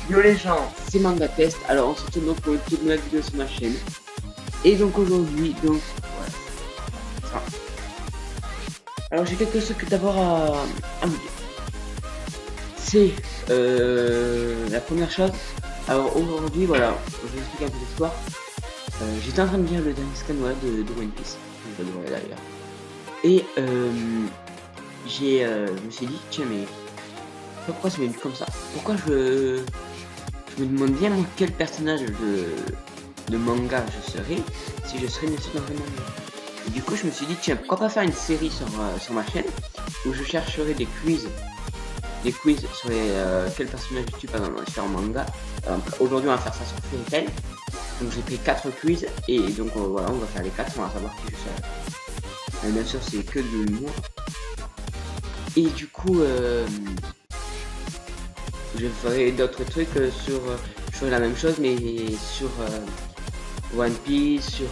Yo les gens, c'est Manga Test. Alors on se retrouve donc pour une toute nouvelle vidéo sur ma chaîne. Et donc aujourd'hui, donc voilà, ça. Alors j'ai quelque chose que d'abord à vous dire. C'est la première chose. Alors aujourd'hui, voilà, je vais vous expliquer un peu l'histoire. J'étais en train de lire le dernier scan voilà, de One Piece. Je le devrais d'ailleurs. Et je me suis dit, tiens mais pourquoi ça m'est venu comme ça? Pourquoi je me demande bien moi, quel personnage de manga je serais si je serais naissé dans un manga. Et du coup, je me suis dit, tiens, pourquoi pas faire une série sur ma chaîne où je chercherai des quiz sur les quels personnages je suis pas dans les différents mangas. Aujourd'hui, on va faire ça sur Fairy Tail. Donc, j'ai pris 4 quiz et donc voilà, on va faire les 4, on va savoir qui je serai. Bien sûr, c'est que de l'humour. Et du coup, je ferai d'autres trucs sur je ferai la même chose mais sur One Piece, sur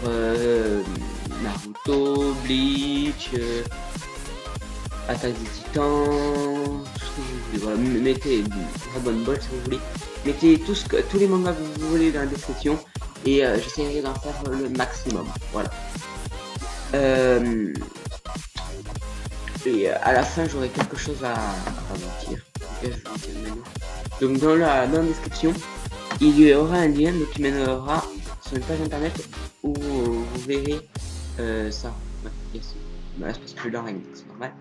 Naruto, Bleach, Attaque des Titans, tout ce que vous voulez. Voilà, mettez Dragon Ball si vous voulez. Mettez tous les mangas que vous voulez dans la description et j'essaierai d'en faire le maximum. Voilà. Et à la fin, j'aurai quelque chose à vous dire. Donc dans la description, il y aura un lien qui mènera sur une page internet où vous verrez ça. Ouais, yes. Bah, là, je passe plus la règle, c'est normal.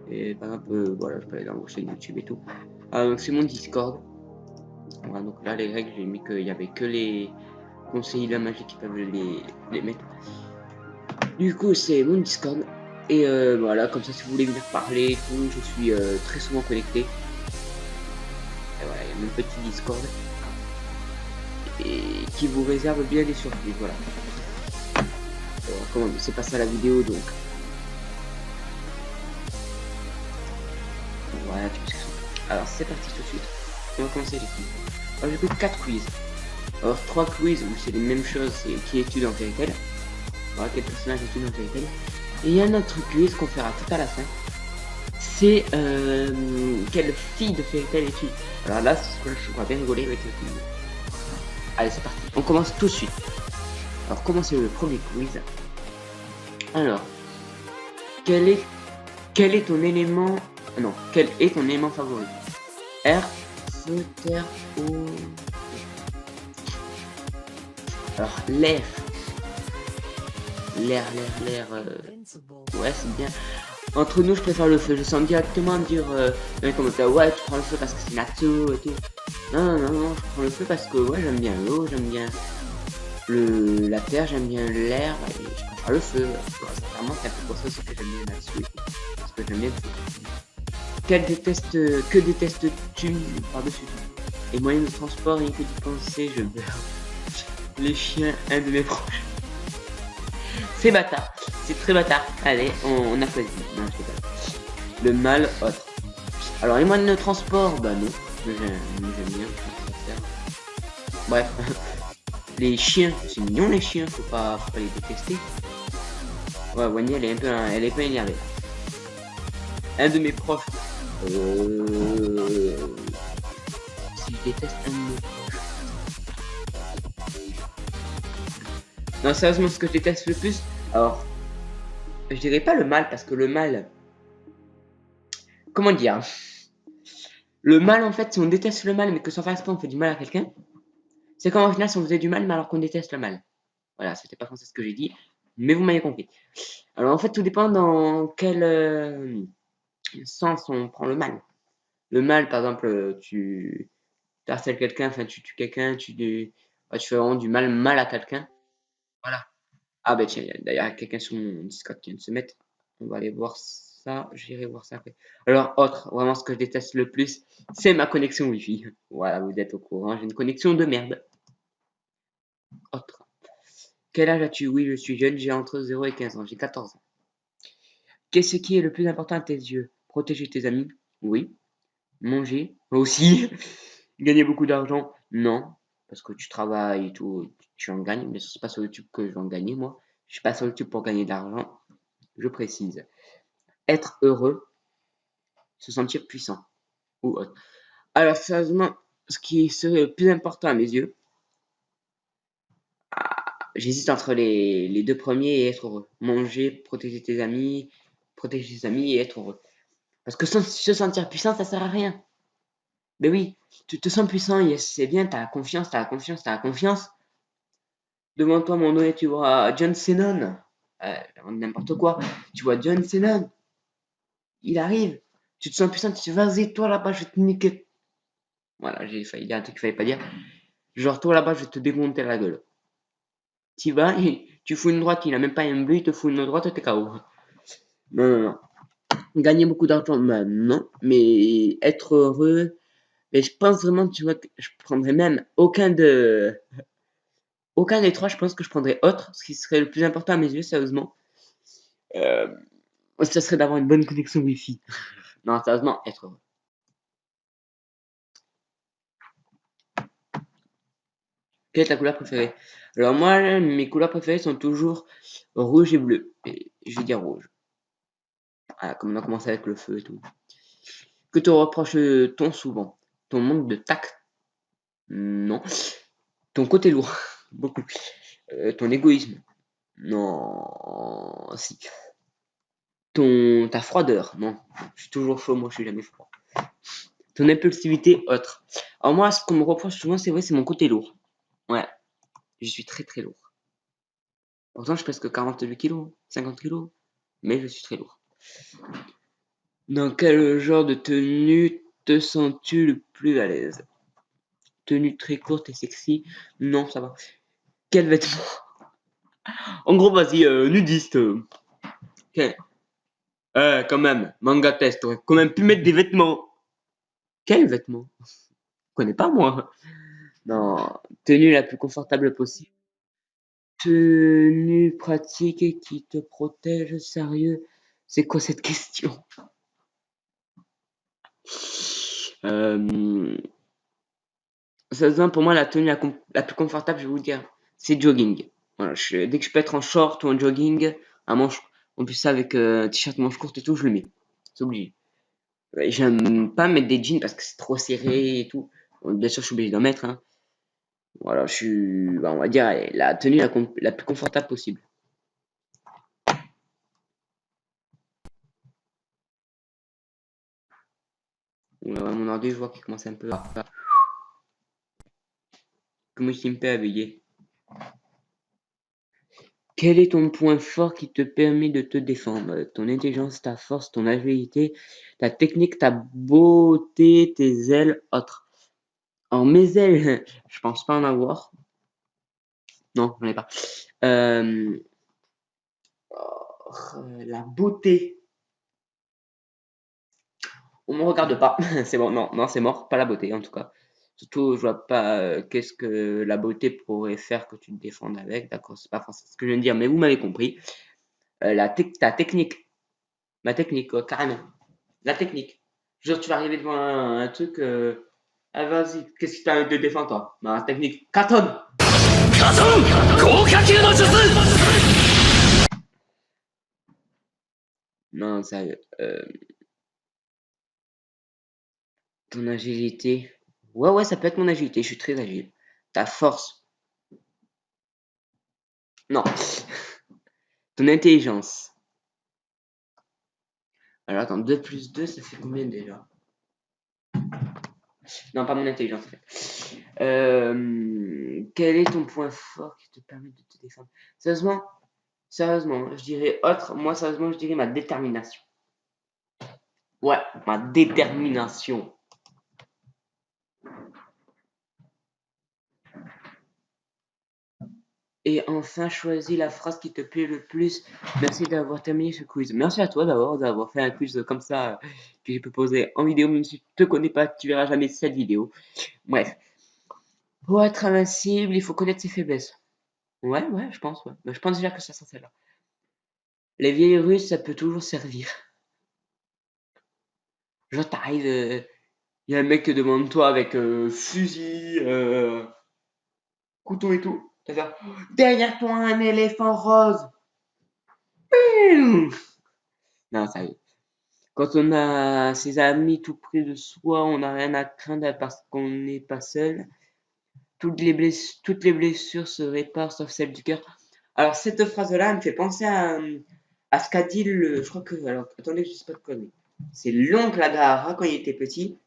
Et par exemple, voilà, je peux aller dans vos chaînes YouTube et tout. Donc c'est mon Discord. Voilà, donc là, les règles, j'ai mis qu'il y avait que les conseillers de la magie qui peuvent les mettre. Du coup, c'est mon Discord. Et voilà, comme ça, si vous voulez venir parler et tout, je suis très souvent connecté. Et voilà, il y a mon petit Discord. Et qui vous réserve bien des surprises, voilà. Comment c'est pas ça la vidéo donc. Voilà, tu sais. Alors c'est parti tout de suite. On va commencer les quiz. Alors j'ai pris 4 quiz. Alors 3 quiz où c'est les mêmes choses, c'est qui étudie dans Fairy Tail. Voilà, quel personnage étudie dans Fairy Tail. Et il y a un autre quiz qu'on fera tout à la fin. C'est quelle fille de Fairy Tail étudie. Alors là, je vais bien rigoler avec le quiz. Allez, c'est parti. On commence tout de suite. Alors, commencez le premier quiz. Alors, quel est ton élément... Non, quel est ton élément favori? Air, feu, terre ou... Alors, l'air. L'air... Ouais, c'est bien. Entre nous, je préfère le feu. Je sens directement dire dans les commentaires, ouais, tu prends le feu parce que c'est Natsu et tout. Non, je prends le feu parce que, ouais, j'aime bien l'eau, j'aime bien la terre, j'aime bien l'air, et je préfère le feu. Sincèrement, c'est un peu pour ça aussi que j'aime bien Natsu. Parce que j'aime bien le feu. Que détestes-tu par-dessus tout? Les moyens de transport, rien que d'y penser, je meurs. Les chiens, un de mes proches. C'est bâtard, c'est très bâtard. Allez, on applaudit. Non, je sais pas. Le mal, autre. Alors, les moyens de transport, bah non. J'aime bien. Bref. Les chiens, c'est mignon les chiens, faut pas les détester. Ouais, Wany, elle est pas énervée. Un de mes proches. Si je déteste un de mes proches. Non, sérieusement, ce que je déteste le plus, alors, je dirais pas le mal, parce que le mal, comment dire? Le mal, en fait, si on déteste le mal, mais que sans faire exprès, on fait du mal à quelqu'un, c'est comme au final si on faisait du mal, mais alors qu'on déteste le mal. Voilà, c'était pas français ce que j'ai dit, mais vous m'avez compris. Alors, en fait, tout dépend dans quel sens on prend le mal. Le mal, par exemple, tu harcèles quelqu'un, enfin, tu tues quelqu'un, tu fais vraiment du mal à quelqu'un. Voilà. Ah, bah tiens, il y a d'ailleurs quelqu'un sur mon Discord qui vient de se mettre. On va aller voir ça. J'irai voir ça après. Alors, autre, vraiment ce que je déteste le plus, c'est ma connexion Wi-Fi. Voilà, vous êtes au courant, j'ai une connexion de merde. Autre. Quel âge as-tu? Oui, je suis jeune, j'ai entre 0 et 15 ans, j'ai 14 ans. Qu'est-ce qui est le plus important à tes yeux? Protéger tes amis? Oui. Manger? Aussi. Gagner beaucoup d'argent? Non. Parce que tu travailles et tout, tu en gagnes. Mais c'est pas sur YouTube que je vais en gagner, moi. Je suis pas sur YouTube pour gagner de l'argent. Je précise. Être heureux, se sentir puissant ou autre. Alors, sérieusement, ce qui serait le plus important à mes yeux, j'hésite entre les 2 premiers et être heureux. Manger, protéger tes amis et être heureux. Parce que se sentir puissant, ça sert à rien. Mais oui, tu te sens puissant, yes, c'est bien, t'as la confiance. Devant toi, mon donné, tu vois John Lennon. N'importe quoi. Tu vois John Lennon. Il arrive. Tu te sens puissant, tu te dis, vas-y, toi là-bas, je vais te niquer. Voilà, j'ai failli dire un truc qu'il fallait pas dire. Genre, toi là-bas, je vais te démonter la gueule. Tu vas, tu fous une droite, il a même pas un bleu, il te fout une droite, t'es KO. Non. Gagner beaucoup d'argent, bah, non. Mais être heureux, mais je pense vraiment, tu vois, que je prendrais même aucun des trois, je pense que je prendrais autre, ce qui serait le plus important à mes yeux, sérieusement. Euh, Ça serait d'avoir une bonne connexion Wi-Fi. Non, sérieusement, être heureux. Quelle est ta couleur préférée? Alors moi, mes couleurs préférées sont toujours rouge et bleu. Et je vais dire rouge. Ah, comme on a commencé avec le feu et tout. Que te reproche-t-on souvent? Ton manque de tact? Non. Ton côté lourd? Beaucoup. Ton égoïsme? Non. Si. Ta froideur? Non. Je suis toujours chaud, moi je suis jamais froid. Ton impulsivité? Autre. Alors moi, ce qu'on me reproche souvent, c'est vrai, c'est mon côté lourd. Ouais. Je suis très très lourd. Pourtant, je pèse que 48 kilos, 50 kilos. Mais je suis très lourd. Dans quel genre de tenue te sens-tu le plus à l'aise? Tenue très courte et sexy? Non, ça va. Quel vêtement? En gros, vas-y, nudiste. Ok. Quand même, manga test, t'aurais quand même pu mettre des vêtements. Quels vêtements? Je connais pas, moi. Non, tenue la plus confortable possible. Tenue pratique et qui te protège, sérieux? C'est quoi cette question? Euh, Ça pour moi, la tenue la plus confortable, je vais vous dire, c'est jogging. Voilà, dès que je peux être en short ou en jogging, en plus ça avec t-shirt manche courte et tout, je le mets. C'est obligé. Ouais, j'aime pas mettre des jeans parce que c'est trop serré et tout. Bon, bien sûr, je suis obligé d'en mettre, hein. Voilà, on va dire, allez, la tenue la plus confortable possible. Ouais, mon ordi, je vois qu'il commence un peu à... Comment il me fait à veiller. Quel est ton point fort qui te permet de te défendre? Ton intelligence, ta force, ton agilité, ta technique, ta beauté, tes ailes, autres. Alors mes ailes, je pense pas en avoir. Non, j'en ai pas. Euh, la beauté. On me regarde pas. C'est bon, non, c'est mort. Pas la beauté, en tout cas. Surtout, je vois pas qu'est-ce que la beauté pourrait faire que tu te défendes avec. D'accord, c'est pas forcément ce que je viens de dire, mais vous m'avez compris. Ta technique. Ma technique, carrément. La technique. Genre, tu vas arriver devant un truc. Ah, vas-y, qu'est-ce qui t'a de défendre, toi? Ma technique. Katon! Non, sérieux. Ton agilité. Ouais, ça peut être mon agilité. Je suis très agile. Ta force. Non. Ton intelligence. Alors, attends, 2 plus 2, ça fait combien déjà? Non, pas mon intelligence, en fait. Quel est ton point fort qui te permet de te défendre? Sérieusement, je dirais autre. Moi, sérieusement, je dirais ma détermination. Ouais, ma détermination. Et enfin, choisis la phrase qui te plaît le plus. Merci d'avoir terminé ce quiz. Merci à toi d'avoir fait un quiz comme ça que je peux poser en vidéo, même si tu ne te connais pas, tu verras jamais cette vidéo. Bref, pour être invincible, il faut connaître ses faiblesses. Ouais, je pense, ouais. Mais je pense déjà que ça sent celle-là. Les vieilles ruses, ça peut toujours servir. Genre, t'arrives, il y a un mec devant toi avec fusil, couteau et tout. T'as fait, derrière toi, un éléphant rose. Non, sérieux. Quand on a ses amis tout près de soi, on n'a rien à craindre parce qu'on n'est pas seul. Toutes les blessures se réparent sauf celle du cœur. Alors cette phrase-là me fait penser à ce qu'a dit je crois que, alors attendez, je sais pas de conneries. C'est l'oncle Agahara quand il était petit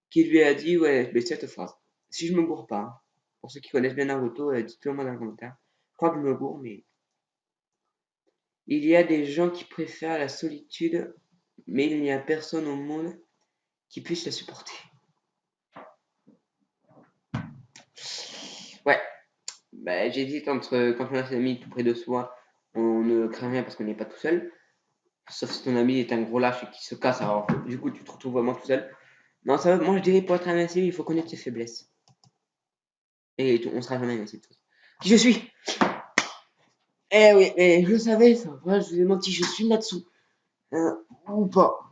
qui lui a dit, ouais, mais cette phrase. Si je me gourre pas, hein. Pour ceux qui connaissent bien Naruto, dites-le moi dans les commentaires. Je crois que je me gourre, mais il y a des gens qui préfèrent la solitude, mais il n'y a personne au monde qui puisse la supporter. Ouais, bah, j'hésite entre quand on a ses amis tout près de soi, on ne craint rien parce qu'on n'est pas tout seul. Sauf si ton ami est un gros lâche et qui se casse, alors du coup tu te retrouves vraiment tout seul. Non, ça va, moi je dirais pour être invincible, il faut connaître ses faiblesses. Et on sera jamais invincible. Qui je suis? Eh oui, je le savais ça. Moi, je vous ai menti, je suis là-dessous. Ou pas.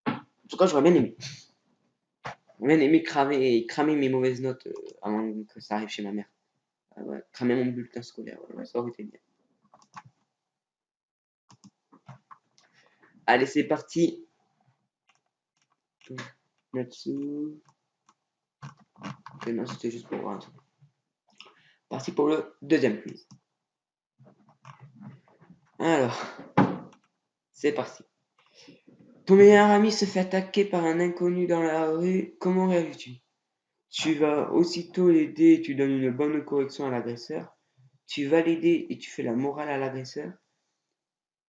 En tout cas, j'aurais bien aimé. J'aurais bien aimé cramer mes mauvaises notes avant que ça arrive chez ma mère. Ouais, cramer mon bulletin scolaire, ouais, ça aurait été bien. Allez, c'est parti. Natsu. Ok, non, c'était juste pour voir un truc. Parti pour le deuxième quiz. Alors, c'est parti. Ton meilleur ami se fait attaquer par un inconnu dans la rue, comment réagis-tu? Tu vas aussitôt l'aider et tu donnes une bonne correction à l'agresseur. Tu vas l'aider et tu fais la morale à l'agresseur.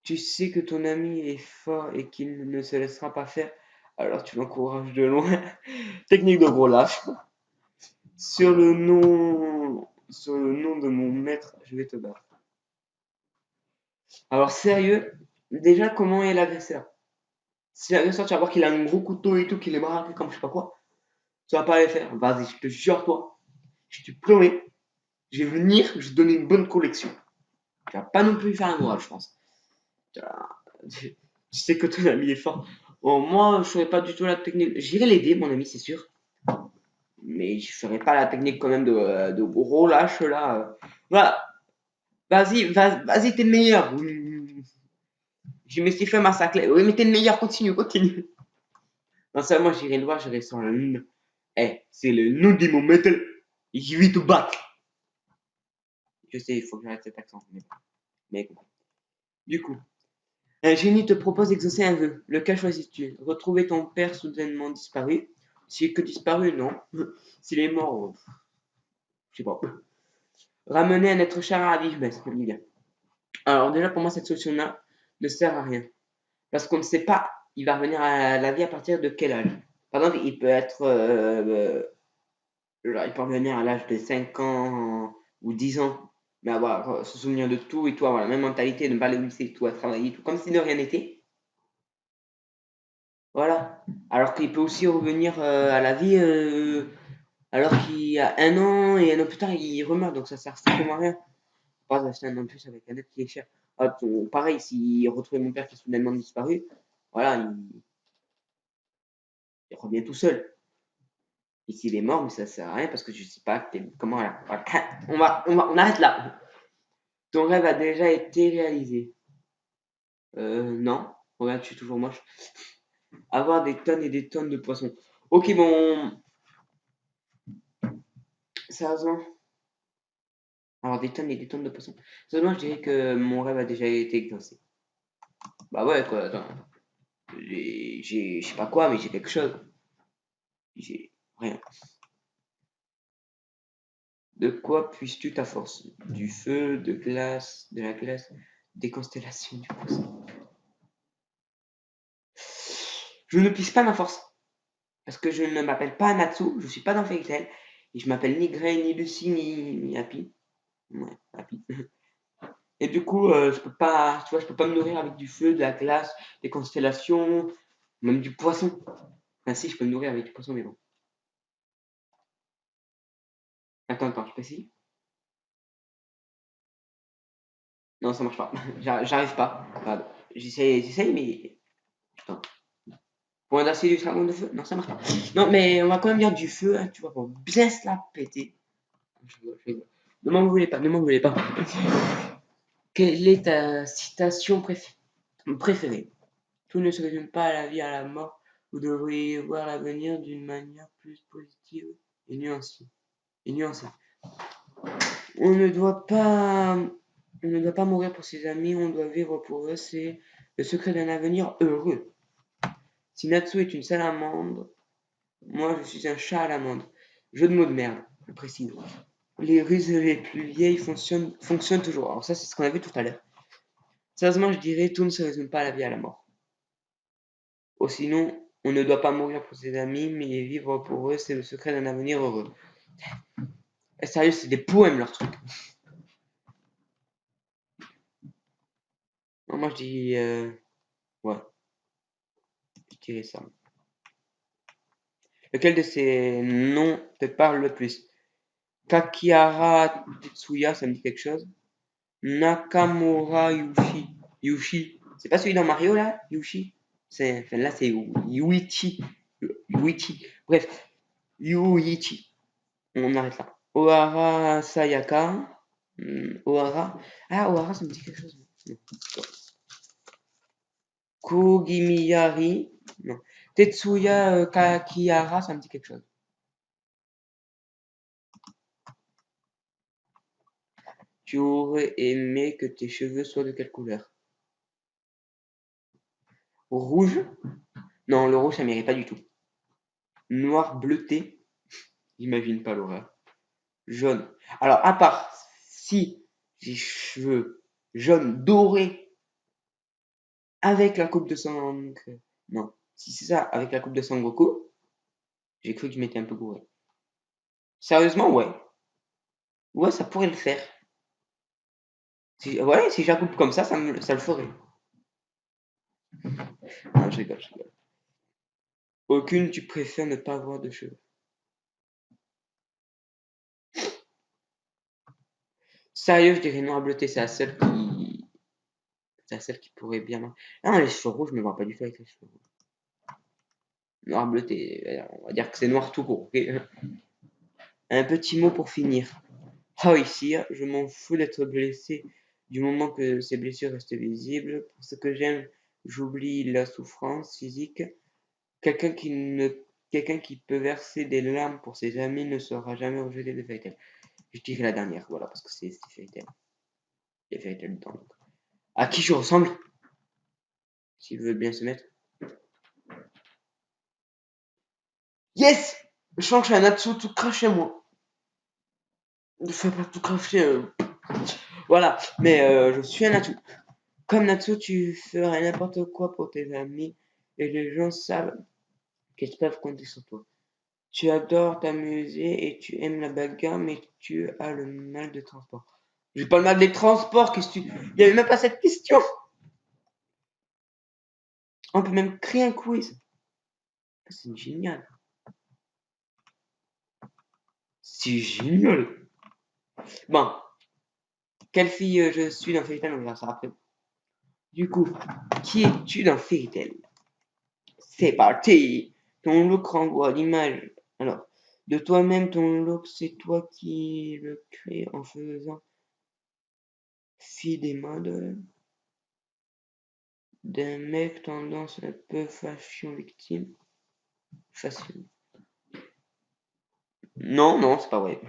Tu sais que ton ami est fort et qu'il ne se laissera pas faire, alors tu l'encourages de loin. Technique de gros lâche. Sur le nom de mon maître, je vais te battre. Alors sérieux, déjà comment est l'agresseur? Si l'agresseur, tu vas voir qu'il a un gros couteau et tout, qu'il est braqué comme je sais pas quoi, tu vas pas les faire. Vas-y, je te jure toi, je te promets, je vais venir, je vais te donner une bonne collection. Tu vas pas non plus faire un moral, je pense. Tu sais que ton ami est fort. Bon, moi, je ferais pas du tout la technique. J'irai l'aider, mon ami, c'est sûr. Mais je ferai pas la technique quand même de gros lâche là. Voilà. Vas-y, t'es le meilleur. Je me suis fait massacrer. Oui, mais t'es le meilleur, continue. Non, ça, moi, j'irai le voir, j'irai sur le nom. C'est le nom de mon maître. Je vais te battre. Je sais, il faut que j'arrête cet accent. Mais bon. Du coup, un génie te propose d'exaucer un vœu. Lequel choisis-tu? Retrouver ton père soudainement disparu? S'il est que disparu, non. S'il est mort, je sais pas. Ramener un être cher à la vie, ben, ça peut bien. Alors déjà, pour moi, cette solution-là ne sert à rien. Parce qu'on ne sait pas, il va revenir à la vie à partir de quel âge. Par exemple, il peut être... il peut revenir à l'âge de 5 ans ou 10 ans, mais avoir se souvenir de tout et tout, avoir la même mentalité, ne pas aller au lycée, tout, à travailler, tout, comme si de rien n'était. Voilà. Alors qu'il peut aussi revenir à la vie alors qu'il y a un an et un an plus tard, il remeurt, donc ça sert strictement à rien. Pas d'acheter un an de plus avec un être qui est cher. Pareil, s'il retrouvait mon père qui est soudainement disparu, voilà, il revient tout seul. Et s'il est mort, mais ça sert à rien parce que je sais pas comment. Voilà. On arrête là. Ton rêve a déjà été réalisé. Non. Regarde, je suis toujours moche. Avoir des tonnes et des tonnes de poissons. Ok, bon. Sérieusement. Avoir des tonnes et des tonnes de poissons. Sérieusement, je dirais que mon rêve a déjà été exaucé. Bah ouais, quoi, attends. Je sais pas quoi, mais j'ai quelque chose. J'ai rien. De quoi puisses-tu ta force? Du feu, de la glace, des constellations, du poisson. Je ne puisse pas ma force. Parce que je ne m'appelle pas Natsu, je suis pas dans Fairy Tail. Et je m'appelle ni Grey, ni Lucy, ni Happy. Ouais, Happy. Et du coup, je peux pas, tu vois, je peux pas me nourrir avec du feu, de la glace, des constellations, même du poisson. Enfin si, je peux me nourrir avec du poisson, mais bon. Attends, je peux essayer? Non, ça marche pas. J'arrive pas. Pardon. J'essaye, mais... Putain. Point d'acier du dragon de feu? Non, ça marche pas. Non, mais on va quand même dire du feu, hein, tu vois, pour bien se la péter. Je rigole. Ne m'en voulez pas, ne m'en voulez pas. Quelle est ta citation préférée? Tout ne se résume pas à la vie, à la mort. Vous devriez voir l'avenir d'une manière plus positive et nuancée. On ne doit pas mourir pour ses amis, on doit vivre pour eux. C'est le secret d'un avenir heureux. Si Natsu est une salamandre, moi je suis un chat à l'amande. Jeu de mots de merde, je précise. Les ruses les plus vieilles fonctionnent toujours. Alors ça, c'est ce qu'on a vu tout à l'heure. Sérieusement, je dirais, tout ne se résume pas à la vie, à la mort. Ou sinon, on ne doit pas mourir pour ses amis, mais vivre pour eux, c'est le secret d'un avenir heureux. Et sérieux, c'est des poèmes, leur truc. Non, moi, je dis... ouais, je dirais ça. Lequel de ces noms te parle le plus? Kakihara Tetsuya, ça me dit quelque chose. Nakamura Yushi. C'est pas celui dans Mario, là? Yushi? Enfin, là, c'est Yuichi. Bref, Yuichi. On arrête là. Ohara Sayaka. Ohara. Ah, Ohara, ça me dit quelque chose. Non. Kogimiyari. Non. Tetsuya Kakihara, ça me dit quelque chose. Tu aurais aimé que tes cheveux soient de quelle couleur? Rouge? Non, le rouge, ça m'irait pas du tout. Noir bleuté? J'imagine pas l'horreur. Jaune. Alors, à part si j'ai cheveux jaunes dorés avec la coupe de sang. Non, si c'est ça, avec la coupe de Sangoku, j'ai cru que je m'étais un peu gouré. Sérieusement, ouais. Ouais, ça pourrait le faire. Si je la coupe comme ça, ça le ferait. Non, je rigole. Aucune, tu préfères ne pas avoir de cheveux. Sérieux, je dirais noir bleuté, c'est la seule qui pourrait bien marcher. Ah non, les cheveux rouges, je me vois pas du tout avec les cheveux rouges. Noir bleuté, on va dire que c'est noir tout court, ok? Un petit mot pour finir. Ah oui, sire, je m'en fous d'être blessé du moment que ces blessures restent visibles. Pour ce que j'aime, j'oublie la souffrance physique. Quelqu'un qui peut verser des larmes pour ses amis ne sera jamais rejeté de Fairy Tail. Je dirais la dernière, voilà, parce que c'est Fairy Tail. Il y a Fairy Tail dedans. À qui je ressemble? S'il veut bien se mettre. Yes! Je sens que je suis un Natsu tout craché, moi. Ne fais pas tout cracher. Voilà, mais je suis un Natsu. Comme Natsu, tu ferais n'importe quoi pour tes amis et les gens savent qu'ils peuvent compter sur toi. Tu adores t'amuser et tu aimes la bagarre, mais tu as le mal de transport. J'ai pas le mal des transports, qu'est-ce que tu... Il n'y avait même pas cette question. On peut même créer un quiz. C'est génial. C'est génial. Bon. Quelle fille je suis dans Fairy Tail, on verra ça après. Du coup, qui es-tu dans Fairy Tail? C'est parti. Ton look renvoie l'image. Alors, de toi-même, ton look, c'est toi qui le crée en faisant fi des modes d'un mec tendance un peu fashion victime. Fashion. Non, c'est pas vrai.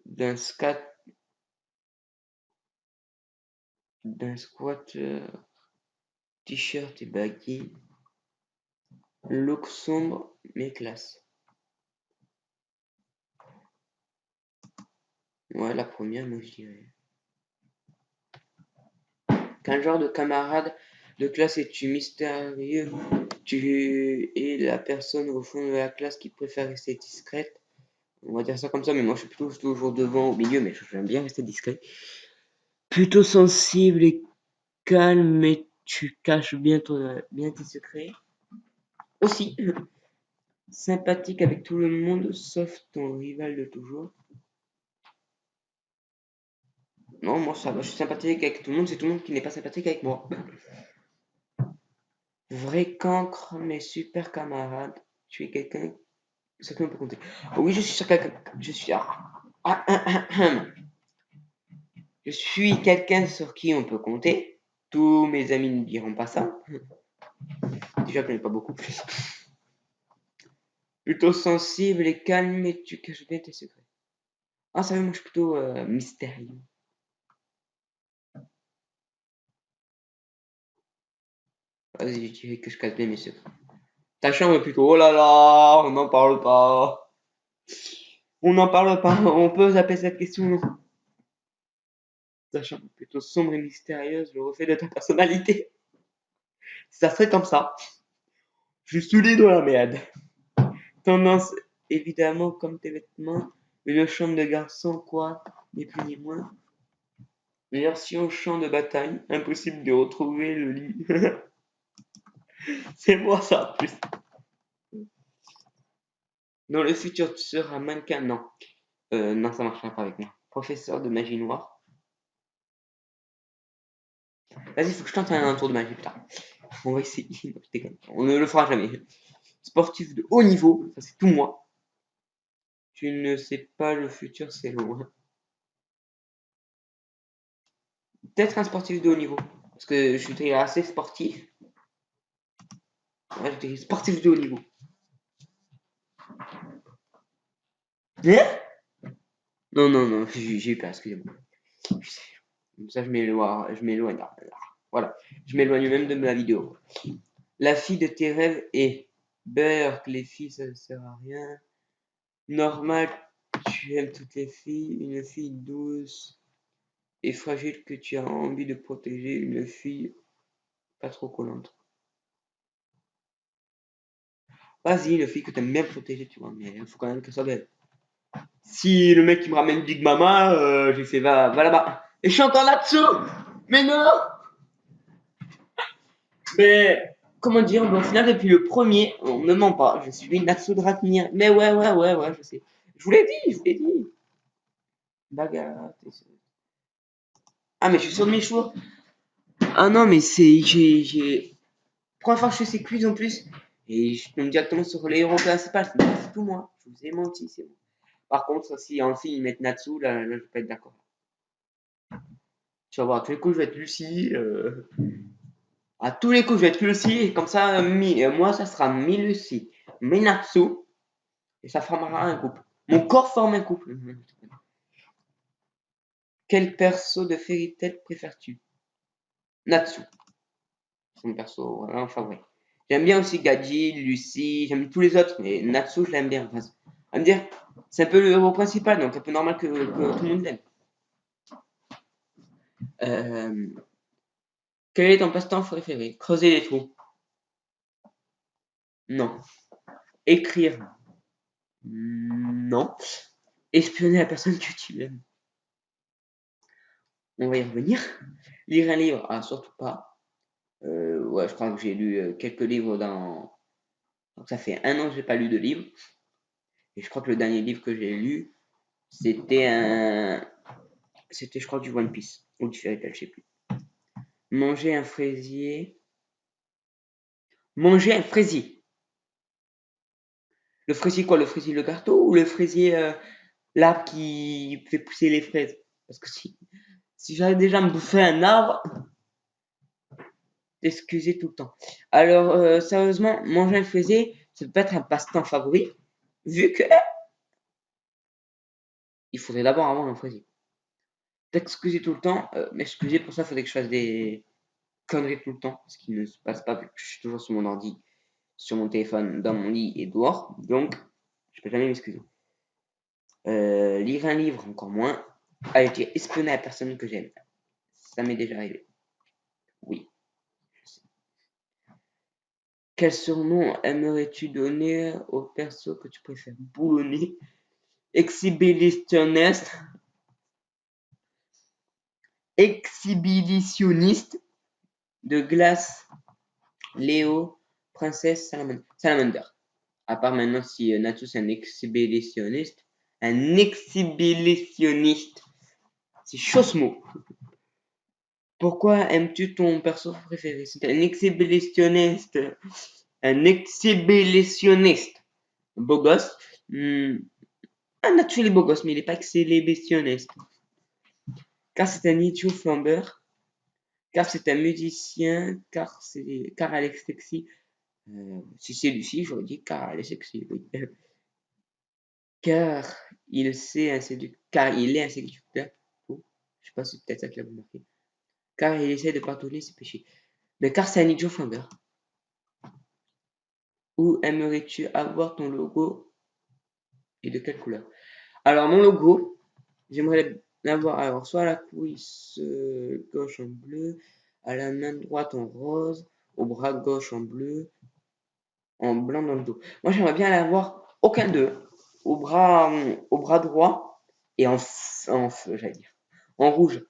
D'un squatter, t-shirt et baggy. Look sombre mais classe. Ouais, la première, moi je dirais. Quel genre de camarade de classe es-tu? Mystérieux? Tu es la personne au fond de la classe qui préfère rester discrète? On va dire ça comme ça, mais moi je suis plutôt toujours devant, au milieu, mais j'aime bien rester discret. Plutôt sensible et calme, mais tu caches bien tes secrets. Aussi, sympathique avec tout le monde, sauf ton rival de toujours. Non, moi ça va, je suis sympathique avec tout le monde, c'est tout le monde qui n'est pas sympathique avec moi. Vrai cancre, mais super camarade. Tu es quelqu'un sur qui on peut compter. Oh oui, je suis sur quelqu'un. Je suis quelqu'un sur qui on peut compter. Tous mes amis ne diront pas ça. Déjà, je connais pas beaucoup plus. Plutôt sensible et calme, et tu caches bien tes secrets. Ah, ça va, moi, je suis plutôt mystérieux. Vas-y, je dirais que je cache bien mes secrets. Ta chambre est plutôt, oh là là, on n'en parle pas. On n'en parle pas, on peut zapper cette question. Ta chambre est plutôt sombre et mystérieuse, le reflet de ta personnalité. Ça serait comme ça. Je suis les dans la merde. Tendance, évidemment, comme tes vêtements, une chambre de garçon, quoi, ni plus ni moins. Version champ de bataille, impossible de retrouver le lit. C'est moi ça, en plus. Dans le futur, tu seras mannequin, non. Non, ça marchera pas avec moi. Professeur de magie noire. Vas-y, faut que je tente un tour de magie, putain. On va essayer. Non, je déconne. On ne le fera jamais. Sportif de haut niveau, ça c'est tout moi. Tu ne sais pas le futur, c'est loin. Peut-être un sportif de haut niveau. Parce que je suis assez sportif. Ouais, je dirais sportif de haut niveau. Hein? Non, non, non, j'ai eu peur, excusez-moi. Comme ça, je m'éloigne. Voilà, je m'éloigne même de ma vidéo. La fille de tes rêves est Burk, les filles, ça ne sert à rien. Normal, tu aimes toutes les filles. Une fille douce et fragile que tu as envie de protéger. Une fille pas trop collante. Vas-y, une fille que tu aimes bien protéger, tu vois, mais il faut quand même qu'elle soit belle. Si le mec qui me ramène Big Mama, j'ai fait va là-bas. Et je suis encore là-dessous. Mais non. Mais comment dire, bon, au final, depuis le premier, on ne ment pas. Je suis Natsu Drakmir. Mais ouais, je sais. Je vous l'ai dit. Bagarre. Ah, mais je suis sur mes chevaux. Ah non, mais c'est. J'ai. Première fois que je fais ces quiz en plus. Et je tombe directement sur les héros principaux. C'est tout moi. Je vous ai menti, c'est bon. Par contre, si en film ils mettent Natsu, là je vais pas être d'accord. Tu vas voir, à tous les coups, je vais être Lucie. À tous les coups, je vais être Lucie. Et comme ça, moi, ça sera mi-Lucie, mi-Natsu. Et ça formera un couple. Mon corps forme un couple. Quel perso de Fairy Tail préfères-tu? Natsu. C'est mon perso vraiment favori. J'aime bien aussi Gadji, Lucie, j'aime tous les autres, mais Natsu, je l'aime bien. Enfin, à me dire, c'est un peu le héros principal, donc un peu normal que tout le monde l'aime. Quel est ton passe-temps préféré? Creuser les trous. Non. Écrire. Non. Espionner la personne que tu aimes. On va y revenir. Lire un livre, ah, surtout pas. Ouais, je crois que j'ai lu quelques livres dans. Donc ça fait 1 an que j'ai pas lu de livre. Et je crois que le dernier livre que j'ai lu, c'était je crois, du One Piece. Ou du Fairy Tail, je sais plus. Manger un fraisier. Manger un fraisier. Le fraisier quoi? Le fraisier le gâteau ou le fraisier l'arbre qui fait pousser les fraises? Parce que si j'avais déjà me bouffer un arbre, excusez tout le temps. Alors, sérieusement, manger un fraisier, ça peut être un passe-temps favori, vu que il faudrait d'abord avoir un fraisier. T'excuser tout le temps, m'excuser pour ça, il faudrait que je fasse des conneries tout le temps, ce qui ne se passe pas vu que je suis toujours sur mon ordi, sur mon téléphone, dans mon lit et dehors, donc je peux jamais m'excuser. Lire un livre, encore moins. Allez, espionner la personne que j'aime. Ça m'est déjà arrivé. Oui. Quel surnom aimerais-tu donner au perso que tu préfères? Boulonné, exhibitionniste, de glace, Léo, princesse, salamander. À part maintenant si Natsu c'est un exhibitionniste. Un exhibitionniste. C'est chaud ce mot. Pourquoi aimes-tu ton perso préféré? C'est un exhibitionniste. Un exhibitionniste. Beau gosse. Ah, Natsu il est beau gosse, mais il n'est pas exhibitionniste. Car c'est un idiot flambeur. car c'est un musicien, car elle est sexy. Si c'est Lucie, j'aurais dit car elle est sexy, oui. Car car il est un séducteur. Oh, je sais pas si c'est peut-être ça qui l'a remarqué. Car il essaie de pardonner ses péchés. Mais car c'est un idiot fondeur. Où aimerais-tu avoir ton logo et de quelle couleur? Alors mon logo, j'aimerais l'avoir alors soit à la cuisse gauche en bleu, à la main droite en rose, au bras gauche en bleu, en blanc dans le dos. Moi j'aimerais bien l'avoir aucun d'eux. Au bras droit et en feu, j'allais dire. En rouge.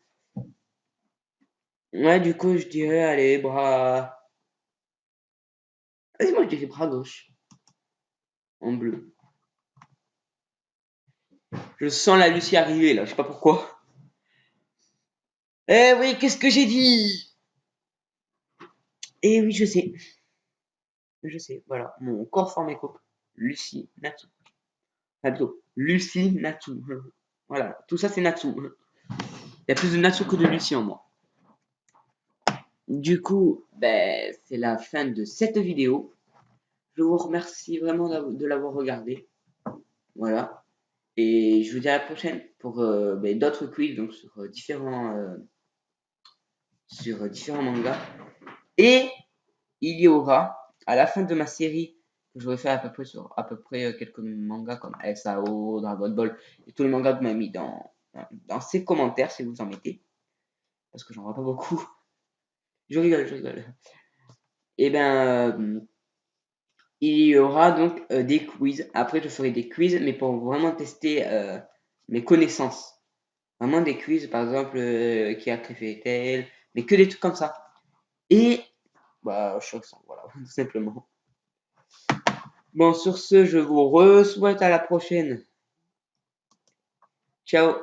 Ouais, du coup je dirais allez, bras. Vas-y, moi je dirais bras gauche. En bleu. Je sens la Lucie arriver là, je sais pas pourquoi. Eh oui, qu'est-ce que j'ai dit? Eh oui, je sais. Je sais, voilà. Mon corps forme coupe. Lucie, Natsu. Enfin, plutôt, Lucie, Natsu. Voilà, tout ça c'est Natsu. Il y a plus de Natsu que de Lucie en moi. Du coup, ben, c'est la fin de cette vidéo. Je vous remercie vraiment de l'avoir regardé. Voilà. Et je vous dis à la prochaine pour ben, d'autres quiz donc sur différents mangas. Et il y aura, à la fin de ma série, que j'aurais fait à peu près sur à peu près quelques mangas comme SAO, Dragon Ball, et tous les mangas que vous m'avez mis dans ces commentaires si vous en mettez. Parce que j'en vois pas beaucoup. Je rigole, je rigole. Et ben, il y aura donc des quiz. Après, je ferai des quiz, mais pour vraiment tester mes connaissances. Vraiment des quiz, par exemple, qui a créé tel, mais que des trucs comme ça. Et, bah, je ressens, voilà, tout simplement. Bon, sur ce, je vous souhaite à la prochaine. Ciao.